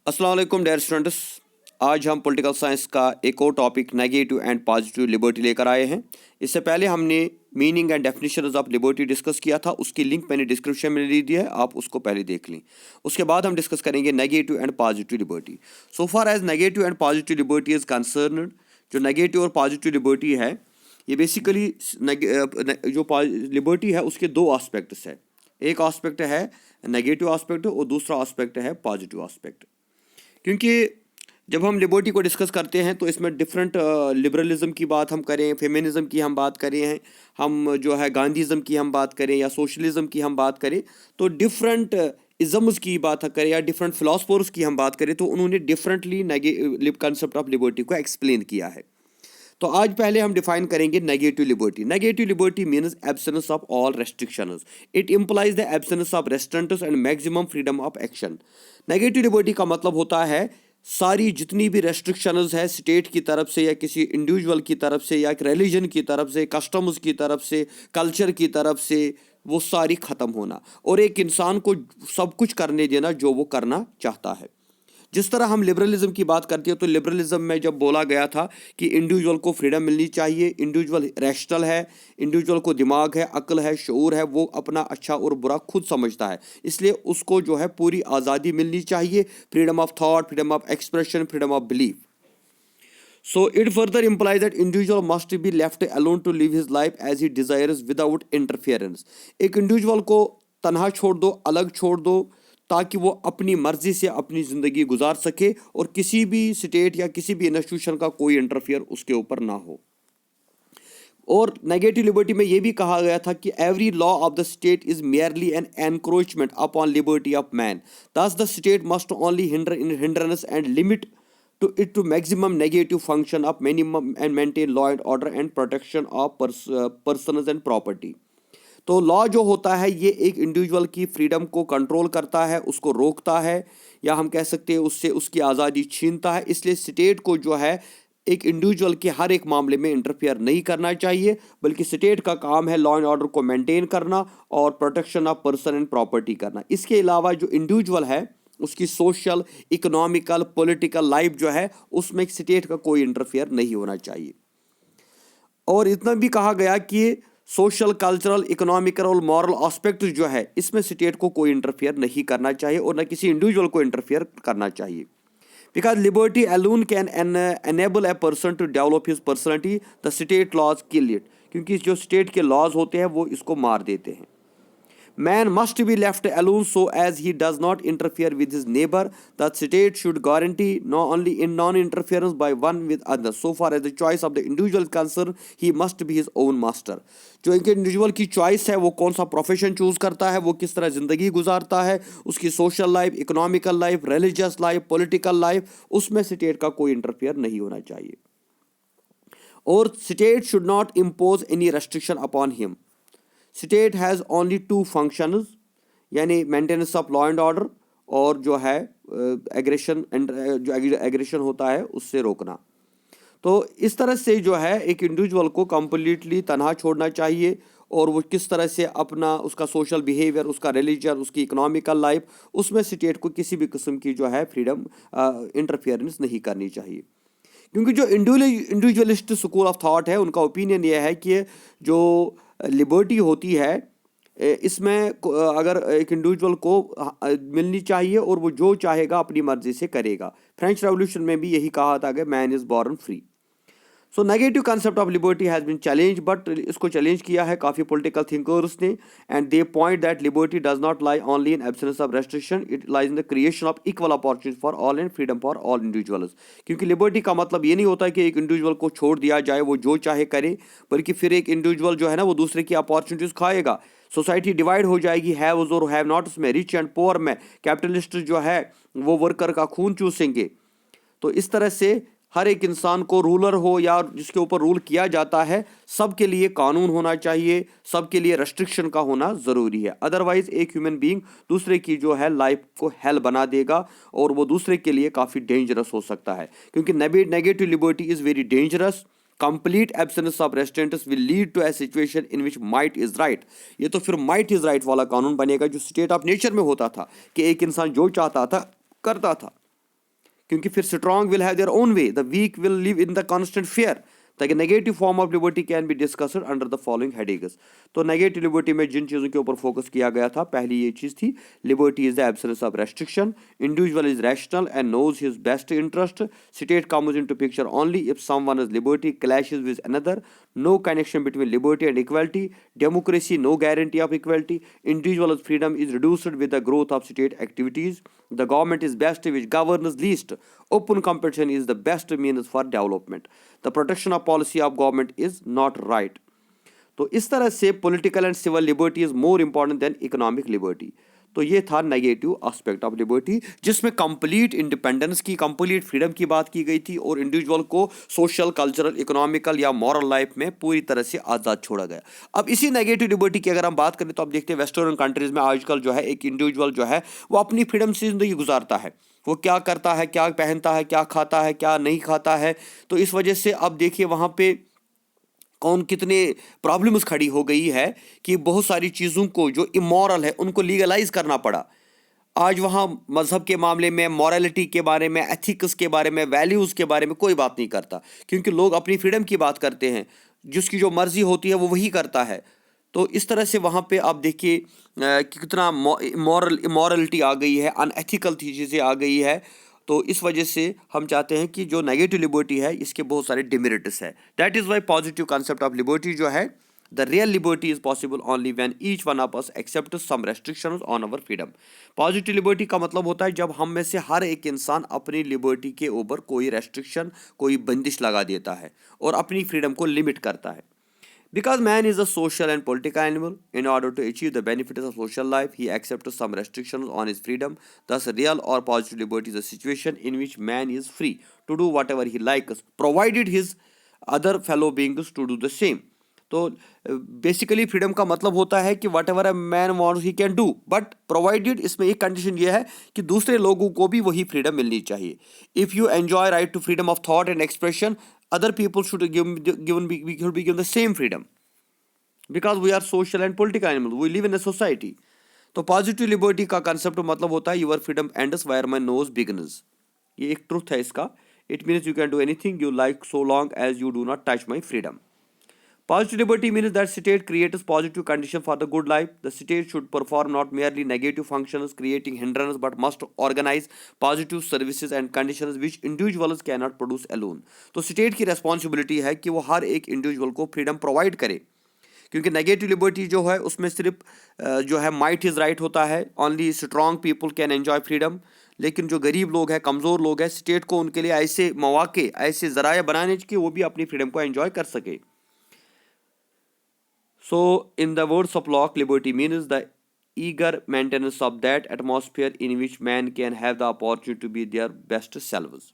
अस्सलाम वालेकुम dear students. आज हम पॉलिटिकल साइंस का एक और topic negative and positive liberty लेकर आए हैं। इससे पहले हमने meaning and definitions of liberty discuss किया था, उसकी लिंक मैंने डिस्क्रिप्शन में दे दी है, आप उसको पहले देख लें। उसके बाद हम डिस्कस करेंगे negative and positive liberty. So far as negative and positive liberty is concern, जो नेगेटिव और पॉजिटिव लिबर्टी है ये बेसिकली जो लिबर्टी है उसके दो आस्पेक्ट्स है। एक आस्पेक्ट है नेगेटिव आस्पेक्ट और दूसरा आस्पेक्ट है पॉजिटिव आस्पेक्ट। क्योंकि जब हम लिबर्टी को डिस्कस करते हैं तो इसमें डिफरेंट लिबरलिज्म की बात हम करें, फेमिनिज्म की हम बात करें हैं, हम जो है गांधीज़म की हम बात करें या सोशलिज्म की हम बात करें, तो डिफरेंट इज़म्स की बात करें या डिफरेंट फिलोसफर्स की हम बात करें तो उन्होंने डिफरेंटली कंसेप्ट ऑफ लिबर्टी को एक्सप्लेन किया है। तो आज पहले हम डिफाइन करेंगे negative liberty. Negative liberty means absence of all restrictions. It implies the absence of restrictions and maximum freedom of action. Negative liberty का मतलब होता है सारी जितनी भी रेस्ट्रिक्शंस है स्टेट की तरफ से या किसी इंडिविजुअल की तरफ से या एक रिलीजन की तरफ से, कस्टम्स की तरफ से, कल्चर की तरफ से, वो सारी ख़त्म होना और एक इंसान को सब कुछ करने देना जो वो करना चाहता है। जिस तरह हम लिबरलिज्म की बात करते हैं तो लिबरलिज्म में जब बोला गया था कि इंडिविजुअल को फ्रीडम मिलनी चाहिए, इंडिविजुअल रैशनल है, इंडिविजुअल को दिमाग है, अक्ल है, शऊर है, वो अपना अच्छा और बुरा खुद समझता है, इसलिए उसको जो है पूरी आज़ादी मिलनी चाहिए, freedom of thought, freedom of expression, freedom of belief. So it further implies that individual must be left alone to live his life as he desires without interference। एक इंडिविजुअल को तन्हा छोड़ दो, अलग छोड़ दो, ताकि वो अपनी मर्जी से अपनी ज़िंदगी गुजार सके और किसी भी स्टेट या किसी भी इंस्टीट्यूशन का कोई इंटरफियर उसके ऊपर ना हो। और नेगेटिव लिबर्टी में ये भी कहा गया था कि every law of the state is merely an encroachment upon liberty of man, thus the state must only hindrance and limit to maximum negative function of minimum and maintain law and order and protection of persons and property। तो law जो होता है ये एक individual की freedom को control करता है, उसको रोकता है, या हम कह सकते हैं उससे उसकी आज़ादी छीनता है। इसलिए स्टेट को जो है एक इंडिविजुअल के हर एक मामले में इंटरफेयर नहीं करना चाहिए, बल्कि स्टेट का काम है लॉ एंड ऑर्डर को मेंटेन करना और protection of person and property करना। इसके अलावा जो इंडिविजुअल है उसकी सोशल, इकोनॉमिकल, पॉलिटिकल लाइफ जो है उसमें स्टेट का कोई इंटरफेयर नहीं होना चाहिए। और इतना भी कहा गया कि सोशल, कल्चरल, इकोनॉमिकल और मॉरल एस्पेक्ट जो है इसमें स्टेट को कोई इंटरफेयर नहीं करना चाहिए और न किसी इंडिविजुअल को इंटरफेयर करना चाहिए। Because liberty alone can enable a person to develop his personality, the state laws kill it. क्योंकि जो स्टेट के लॉज होते हैं वो इसको मार देते हैं। Man must be left alone so as he does not interfere with his neighbor. The state should guarantee not only in non-interference by one with others. So far as the choice of the individual is concerned, he must be his own master। जो इनके individual की choice है वो कौन सा profession choose करता है, वो किस तरह जिंदगी गुजारता है, उसकी social life, economical life, religious life, political life, उसमें स्टेट का कोई इंटरफेयर नहीं होना चाहिए। और state should not impose any restriction upon him. State has only two functions, यानी maintenance of law and order और जो है एग्रेशन एंड जो एग्रेशन होता है उससे रोकना। तो इस तरह से जो है एक इंडिविजुअल को कंप्लीटली तनहा छोड़ना चाहिए और वो किस तरह से अपना उसका सोशल बिहेवियर, उसका रिलीजन, उसकी इकोनॉमिकल लाइफ, उसमें स्टेट को किसी भी किस्म की जो है फ्रीडम इंटरफेरेंस नहीं करनी चाहिए। क्योंकि जो इंडिविजुअलिस्ट स्कूल ऑफ थॉट है उनका ओपिनियन ये है कि जो लिबर्टी होती है इसमें अगर एक इंडिविजुअल को मिलनी चाहिए और वो जो चाहेगा अपनी मर्जी से करेगा। फ्रेंच रेवोल्यूशन में भी यही कहा था कि man is born free. So negative concept of liberty has been challenge, but इसको चैलेंज किया है काफ़ी पॉलिटिकल थिंकर्स ने, and they point that liberty does not lie only in absence of restriction, it lies in the creation of equal opportunity for all and freedom for all individuals. क्योंकि liberty का मतलब ये नहीं होता कि एक individual को छोड़ दिया जाए वो जो चाहे करे, बल्कि फिर एक इंडिविजुअल जो है ना वो दूसरे की अपॉर्चुनिटीज़ खाएगा, सोसाइटी डिवाइड हो जाएगी, हैव्स और हैव नॉट्स में, रिच एंड पुअर में, कैपिटलिस्ट जो है वो वर्कर का खून चूसेंगे। तो इस तरह से हर एक इंसान को, रूलर हो या जिसके ऊपर रूल किया जाता है, सबके लिए कानून होना चाहिए, सबके लिए रेस्ट्रिक्शन का होना ज़रूरी है। अदरवाइज एक ह्यूमन बीइंग दूसरे की जो है लाइफ को हेल बना देगा और वो दूसरे के लिए काफ़ी डेंजरस हो सकता है। क्योंकि negative liberty is very dangerous. Complete absence of restrictions will lead to a situation in which might is right. ये तो फिर माइट इज राइट वाला कानून बनेगा जो स्टेट ऑफ नेचर में होता था कि एक इंसान जो चाहता था करता था। क्योंकि फिर strong will have their own way, the weak will live in the constant fear. The negative form of liberty can be discussed under the following headings. तो नेगेटिव लिबर्टी में जिन चीज़ों के ऊपर फोकस किया गया था, पहली ये चीज़ थी, liberty is the absence of restriction, individual is rational and knows his best interest, state comes into picture only if someone is liberty clashes with another, no connection between liberty and equality, democracy no guarantee of equality, individual freedom is reduced with the growth of state activities, the government is best which governs least, open competition is the best means for development, the protection of policy of government is not right। तो इस तरह से political and civil liberty is more important than economic liberty. तो ये था negative aspect of liberty, जिसमें complete independence की, complete freedom की बात की गई थी और इंडिविजुअल को सोशल, कल्चरल, इकोनॉमिकल या मॉरल लाइफ में पूरी तरह से आज़ाद छोड़ा गया। अब इसी नेगेटिव लिबर्टी की अगर हम बात करें तो आप देखते हैं वेस्टर्न कंट्रीज में आजकल जो है एक इंडिविजुअल जो है वो अपनी फ्रीडम से ज़िंदगी गुजारता है, वो क्या करता है, क्या पहनता है, क्या खाता है, क्या नहीं खाता है। तो इस वजह से अब देखिए वहाँ पे कौन कितने प्रॉब्लम्स खड़ी हो गई है कि बहुत सारी चीज़ों को जो इमोरल है उनको लीगलाइज करना पड़ा। आज वहाँ मज़हब के मामले में, मॉरलिटी के बारे में, एथिक्स के बारे में, वैल्यूज़ के बारे में कोई बात नहीं करता, क्योंकि लोग अपनी फ्रीडम की बात करते हैं, जिसकी जो मर्जी होती है वो वही करता है। तो इस तरह से वहाँ पे आप देखिए कितना इमोरलिटी आ गई है, अनएथिकल चीज़ें आ गई है। तो इस वजह से हम चाहते हैं कि जो नेगेटिव लिबर्टी है इसके बहुत सारे डिमेरिट्स है। That is why positive concept of liberty जो है, the real liberty is possible only when each one of us accept some restrictions on our freedom. Positive liberty का मतलब होता है जब हम में से हर एक इंसान अपनी लिबर्टी के ऊपर कोई रेस्ट्रिक्शन, कोई बंदिश लगा देता है और अपनी फ्रीडम को लिमिट करता है। Because man is a social and political animal, in order to achieve the benefits of social life, he accepts some restrictions on his freedom. Thus, real or positive liberty is a situation in which man is free to do whatever he likes, provided his other fellow beings to do the same. तो basically freedom का मतलब होता है कि what ever a man wants he can do, but provided, इसमें एक condition ये है कि दूसरे लोगों को भी वही फ्रीडम मिलनी चाहिए। If you enjoy right to freedom of thought and expression, other people should be given the same freedom, because we are social and political animals, we live in a society। तो positive liberty का concept मतलब होता है your freedom ends where my nose begins. ये एक truth है इसका। It means you can do anything you like so long as you do not touch my freedom. Positive liberty means that state creates positive conditions for the good life. The state should perform not merely negative functions, creating hindrance, but must organize positive services and conditions which individuals cannot produce alone। तो state की responsibility है कि वो हर एक individual को freedom provide करे, क्योंकि negative liberty जो है उसमें सिर्फ जो है माइट इज़ राइट होता है, only strong people can enjoy freedom. लेकिन जो गरीब लोग हैं, कमज़ोर लोग हैं, स्टेट को उनके लिए ऐसे मौके, ऐसे ज़राए बनाने कि वो भी अपनी फ्रीडम को एंजॉय कर सके। So, in the words of Locke, liberty means the eager maintenance of that atmosphere in which man can have the opportunity to be their best selves.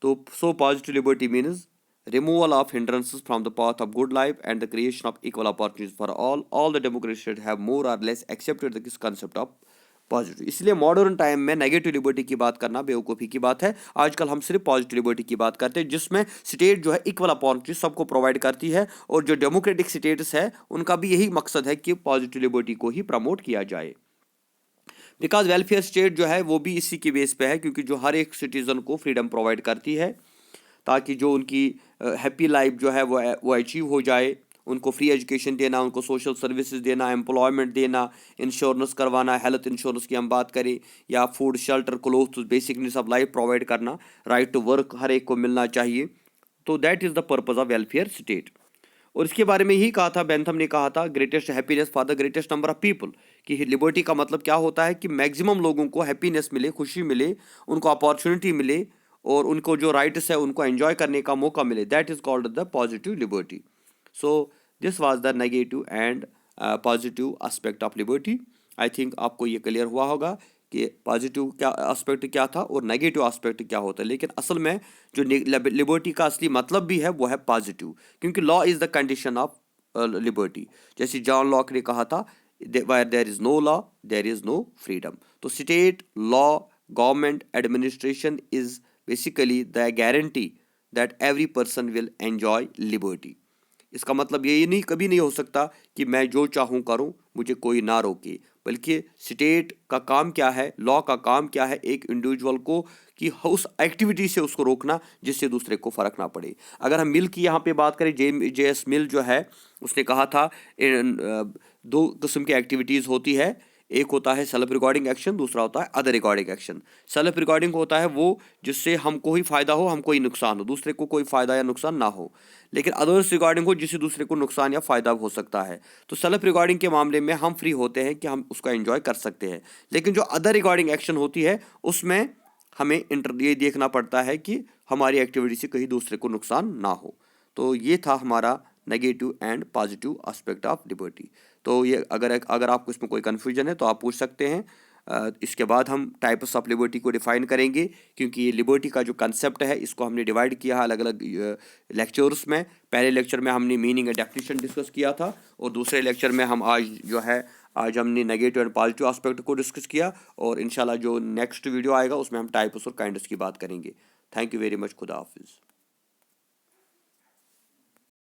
So positive liberty means removal of hindrances from the path of good life and the creation of equal opportunities for all. All the democracies should have more or less accepted this concept of positive. इसलिए modern time में negative liberty की बात करना बेवकूफ़ी की बात है। आजकल हम सिर्फ पॉजिटिव लिबर्टी की बात करते हैं, जिसमें स्टेट जो है इक्वल अपॉर्चुनिटी सबको प्रोवाइड करती है, और जो डेमोक्रेटिक स्टेट्स है उनका भी यही मकसद है कि पॉजिटिव लिबर्टी को ही प्रमोट किया जाए। बिकॉज वेलफेयर स्टेट जो है वो भी इसी की बेस पे है, क्योंकि जो हर एक सिटीज़न को फ्रीडम प्रोवाइड करती है ताकि जो उनकी हैप्पी लाइफ जो है वो अचीव हो जाए। उनको फ्री एजुकेशन देना, उनको सोशल सर्विसेज देना, एम्प्लॉयमेंट देना, इंश्योरेंस करवाना, हेल्थ इंश्योरेंस की हम बात करें, या food, shelter, cloth, basic needs of life provide करना, राइट टू वर्क हर एक को मिलना चाहिए। तो that is the purpose of welfare state. और इसके बारे में ही कहा था, बेंथम ने कहा था, greatest happiness for the greatest number of people, कि लिबर्टी का मतलब क्या होता है कि मैक्सिमम लोगों को हैप्पीनेस मिले, खुशी मिले, उनको अपॉर्चुनिटी मिले, और उनको जो राइट्स है उनको एंजॉय करने का मौका मिले। That is called the positive liberty. So this was the negative and positive aspect of liberty. I think आपको ये क्लियर हुआ होगा कि पॉजिटिव क्या एस्पेक्ट क्या था और नेगेटिव एस्पेक्ट क्या होता है। लेकिन असल में जो लिबर्टी का असली मतलब भी है वो है पॉजिटिव, क्योंकि law is the condition of liberty. जैसे जॉन लॉक ने कहा था, where there is no law there is no freedom। तो state, law, government, administration is basically the guarantee that every person will enjoy liberty. इसका मतलब ये नहीं, कभी नहीं हो सकता कि मैं जो चाहूँ करूँ, मुझे कोई ना रोके। बल्कि स्टेट का काम क्या है, लॉ का काम क्या है, एक इंडिविजुअल को कि उस एक्टिविटी से उसको रोकना जिससे दूसरे को फर्क ना पड़े। अगर हम मिल की यहाँ पे बात करें, JS मिल जो है उसने कहा था दो किस्म की एक्टिविटीज़ होती है, एक होता है सेल्फ रिकॉर्डिंग एक्शन, दूसरा होता है other recording action. Self recording होता है वो जिससे हमको ही फायदा हो, हमको ही नुकसान हो, दूसरे को कोई फायदा या नुकसान ना हो। लेकिन अदर्स रिकॉर्डिंग हो जिससे दूसरे को नुकसान या फायदा हो सकता है। तो सेल्फ रिकॉर्डिंग के मामले में हम फ्री होते हैं कि हम उसका एंजॉय कर सकते हैं। लेकिन जो अदर रिकॉर्डिंग एक्शन होती है उसमें हमें ये देखना पड़ता है कि हमारी एक्टिविटी से कहीं दूसरे को नुकसान ना हो। तो ये था हमारा negative and positive aspect of liberty. तो ये अगर आपको इसमें कोई कन्फ्यूजन है तो आप पूछ सकते हैं। इसके बाद हम टाइप्स ऑफ लिबर्टी को डिफाइन करेंगे, क्योंकि ये लिबर्टी का जो कंसेप्ट है इसको हमने डिवाइड किया है अलग अलग लेक्चर्स में। पहले लेक्चर में हमने मीनिंग एंड डेफिनेशन डिस्कस किया था, और दूसरे लेक्चर में हम आज हमने नेगेटिव एंड पॉजिटिव एस्पेक्ट को डिस्कस किया, और इंशाल्लाह जो नेक्स्ट वीडियो आएगा उसमें हम टाइप्स और काइंड्स की बात करेंगे। Thank you very much. खुदा हाफिज़।